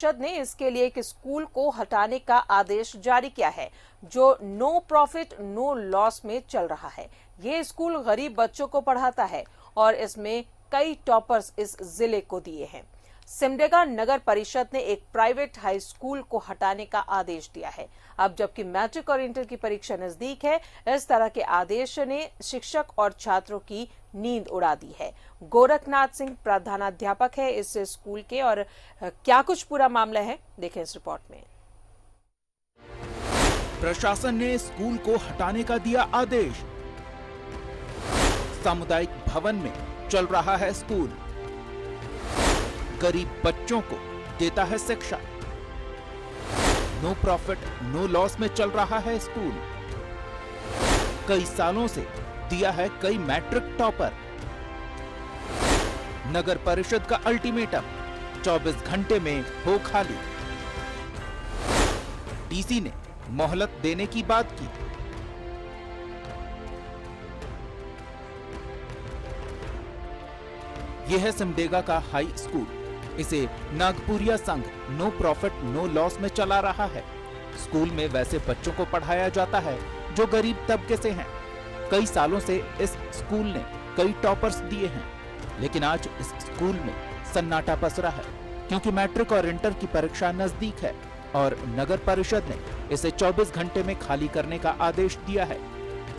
परिषद ने इसके लिए एक स्कूल को हटाने का आदेश जारी किया है जो नो प्रॉफिट नो लॉस में चल रहा है। ये स्कूल गरीब बच्चों को पढ़ाता है और इसमें कई टॉपर्स इस जिले को दिए हैं। सिमडेगा नगर परिषद ने एक प्राइवेट हाई स्कूल को हटाने का आदेश दिया है। अब जबकि मैट्रिक और इंटर की परीक्षा नजदीक है, इस तरह के आदेश ने शिक्षक और छात्रों की नींद उड़ा दी है। गोरखनाथ सिंह प्रधानाध्यापक है इस स्कूल के, और क्या कुछ पूरा मामला है देखें इस रिपोर्ट में। प्रशासन ने स्कूल को हटाने का दिया आदेश। सामुदायिक भवन में चल रहा है स्कूल, गरीब बच्चों को देता है शिक्षा। नो प्रॉफिट नो लॉस में चल रहा है स्कूल। कई सालों से दिया है कई मैट्रिक टॉपर। नगर परिषद का अल्टीमेटम 24 घंटे में हो खाली। डीसी ने मोहलत देने की बात की। यह है सिमडेगा का हाई स्कूल। इसे नागपुरिया संघ नो प्रॉफिट नो लॉस में चला रहा है। स्कूल में वैसे बच्चों को पढ़ाया जाता है जो गरीब तबके से हैं। कई सालों से इस स्कूल ने कई टॉपर्स दिए हैं, लेकिन आज इस स्कूल में सन्नाटा पसरा है क्योंकि मैट्रिक और इंटर की परीक्षा नजदीक है और नगर परिषद ने इसे 24 घंटे में खाली करने का आदेश दिया है।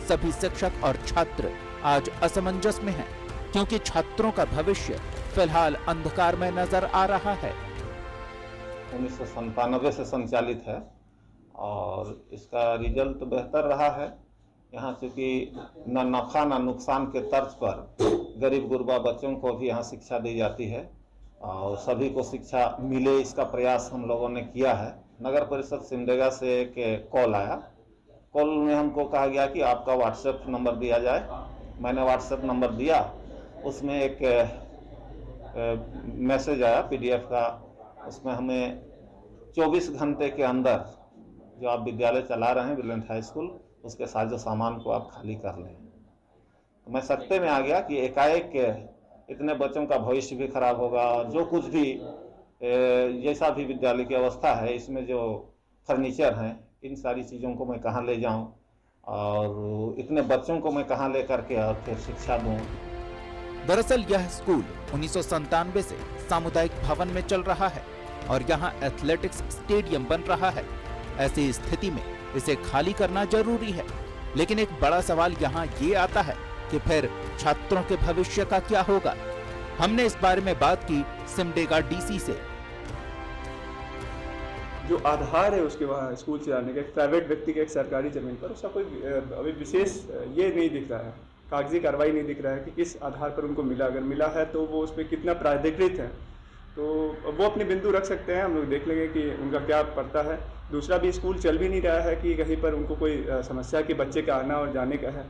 सभी शिक्षक और छात्र आज असमंजस में हैं क्योंकि छात्रों का भविष्य फिलहाल अंधकार में नजर आ रहा है। 1997 से संचालित है और इसका रिजल्ट बेहतर रहा है। यहाँ चूँकि न नफा न नुकसान के तर्ज पर गरीब गुरबा बच्चों को भी यहाँ शिक्षा दी जाती है और सभी को शिक्षा मिले, इसका प्रयास हम लोगों ने किया है। नगर परिषद सिमडेगा से एक कॉल आया। कॉल में हमको कहा गया कि आपका व्हाट्सएप नंबर दिया जाए। मैंने व्हाट्सएप नंबर दिया, उसमें एक मैसेज आया पीडीएफ का। उसमें हमें 24 घंटे के अंदर जो आप विद्यालय चला रहे हैं ब्रिलियंट हाई स्कूल, उसके साजो सामान को आप खाली कर लें। तो मैं सकते में आ गया कि एकाएक इतने बच्चों का भविष्य भी खराब होगा और जो कुछ भी जैसा भी विद्यालय की अवस्था है, इसमें जो फर्नीचर हैं, इन सारी चीज़ों को मैं कहाँ ले जाऊं और इतने बच्चों को मैं कहाँ ले करके और फिर शिक्षा दूं। दरअसल यह स्कूल 1997 से सामुदायिक भवन में चल रहा है और यहाँ एथलेटिक्स स्टेडियम बन रहा है। ऐसी स्थिति में इसे खाली करना जरूरी है, लेकिन एक बड़ा सवाल यहाँ ये आता है कि फिर छात्रों के भविष्य का क्या होगा। हमने इस बारे में बात की सिमडेगा डीसी से। जो आधार है उसके वहाँ स्कूल चलाने का, एक प्राइवेट व्यक्ति के एक सरकारी जमीन पर, उसका कोई अभी विशेष ये नहीं दिख रहा है, कागजी कार्रवाई नहीं दिख रहा है कि किस आधार पर उनको मिला। अगर मिला है तो वो उस पर कितना प्राधिकृत है, तो वो अपने बिंदु रख सकते हैं। हम लोग देख लेंगे कि उनका क्या पड़ता है। दूसरा भी स्कूल चल भी नहीं रहा है कि कहीं पर उनको कोई समस्या कि बच्चे का आना और जाने का है।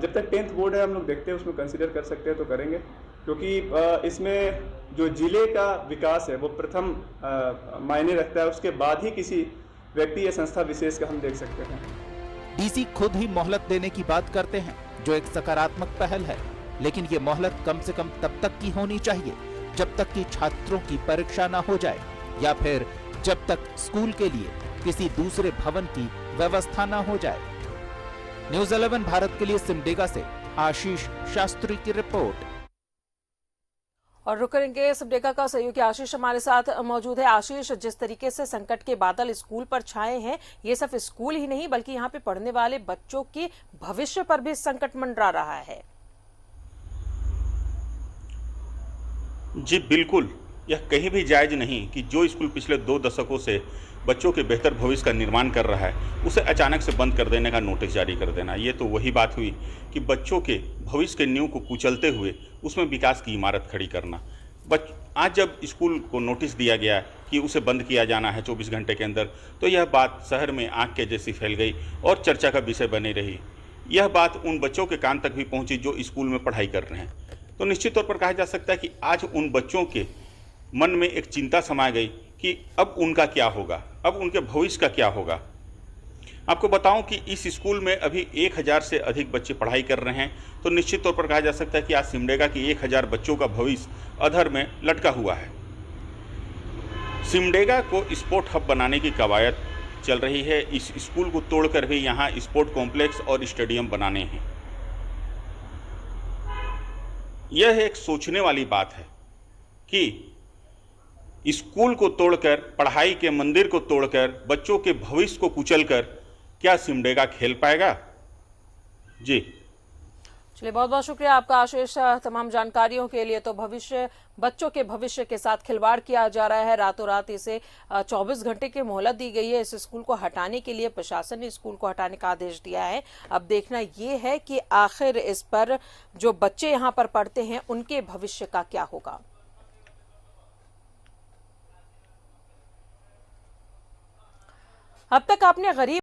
जब तक 10th बोर्ड है, हम लोग देखते हैं, उसमें कंसिडर कर सकते हैं तो करेंगे, क्योंकि इसमें जो जिले का विकास है वो प्रथम मायने रखता है। उसके बाद ही किसी व्यक्ति या संस्था विशेष का हम देख सकते हैं। डीसी खुद ही मोहलत देने की बात करते हैं, जो एक सकारात्मक पहल है, लेकिन ये मोहलत कम से कम तब तक की होनी चाहिए जब तक कि छात्रों की परीक्षा न हो जाए या फिर जब तक स्कूल के लिए किसी दूसरे भवन की व्यवस्था न हो जाए। न्यूज़ 11 भारत के लिए सिमडेगा से आशीष शास्त्री की रिपोर्ट। और रुक करेंगे, सिमडेगा का सहयोगी आशीष हमारे साथ मौजूद है। आशीष, जिस तरीके से संकट के बादल स्कूल पर छाए हैं, ये सिर्फ स्कूल ही नहीं बल्कि यहाँ पे पढ़ने वाले बच्चों के भविष्य पर भी संकट मंडरा रहा है। जी बिल्कुल, यह कहीं भी जायज नहीं कि जो स्कूल पिछले 2 दशकों से बच्चों के बेहतर भविष्य का निर्माण कर रहा है, उसे अचानक से बंद कर देने का नोटिस जारी कर देना। ये तो वही बात हुई कि बच्चों के भविष्य के नींव को कुचलते हुए उसमें विकास की इमारत खड़ी करना। आज जब स्कूल को नोटिस दिया गया कि उसे बंद किया जाना है 24 घंटे के अंदर, तो यह बात शहर में आग के जैसी फैल गई और चर्चा का विषय बनी रही। यह बात उन बच्चों के कान तक भी पहुंची जो स्कूल में पढ़ाई कर रहे हैं। तो निश्चित तौर पर कहा जा सकता है कि आज उन बच्चों के मन में एक चिंता समा गई कि अब उनका क्या होगा, अब उनके भविष्य का क्या होगा। आपको बताऊं कि इस स्कूल में अभी 1000 से अधिक बच्चे पढ़ाई कर रहे हैं, तो निश्चित तौर पर कहा जा सकता है कि आज सिमडेगा की 1000 बच्चों का भविष्य अधर में लटका हुआ है। सिमडेगा को स्पोर्ट हब बनाने की कवायद चल रही है। इस स्कूल को तोड़कर भी यहाँ स्पोर्ट कॉम्प्लेक्स और स्टेडियम बनाने हैं। यह एक सोचने वाली बात है कि स्कूल को तोड़कर, पढ़ाई के मंदिर को तोड़कर, बच्चों के भविष्य को कुचलकर क्या सिमडेगा खेल पाएगा? जी चलिए, बहुत बहुत शुक्रिया आपका आशीष तमाम जानकारियों के लिए। तो बच्चों के भविष्य के साथ खिलवाड़ किया जा रहा है। रातों रात इसे 24 घंटे की मोहलत दी गई है। इस स्कूल को हटाने के लिए प्रशासन ने स्कूल को हटाने का आदेश दिया है। अब देखना ये है कि आखिर इस पर जो बच्चे यहाँ पर पढ़ते हैं उनके भविष्य का क्या होगा। अब तक आपने गरीब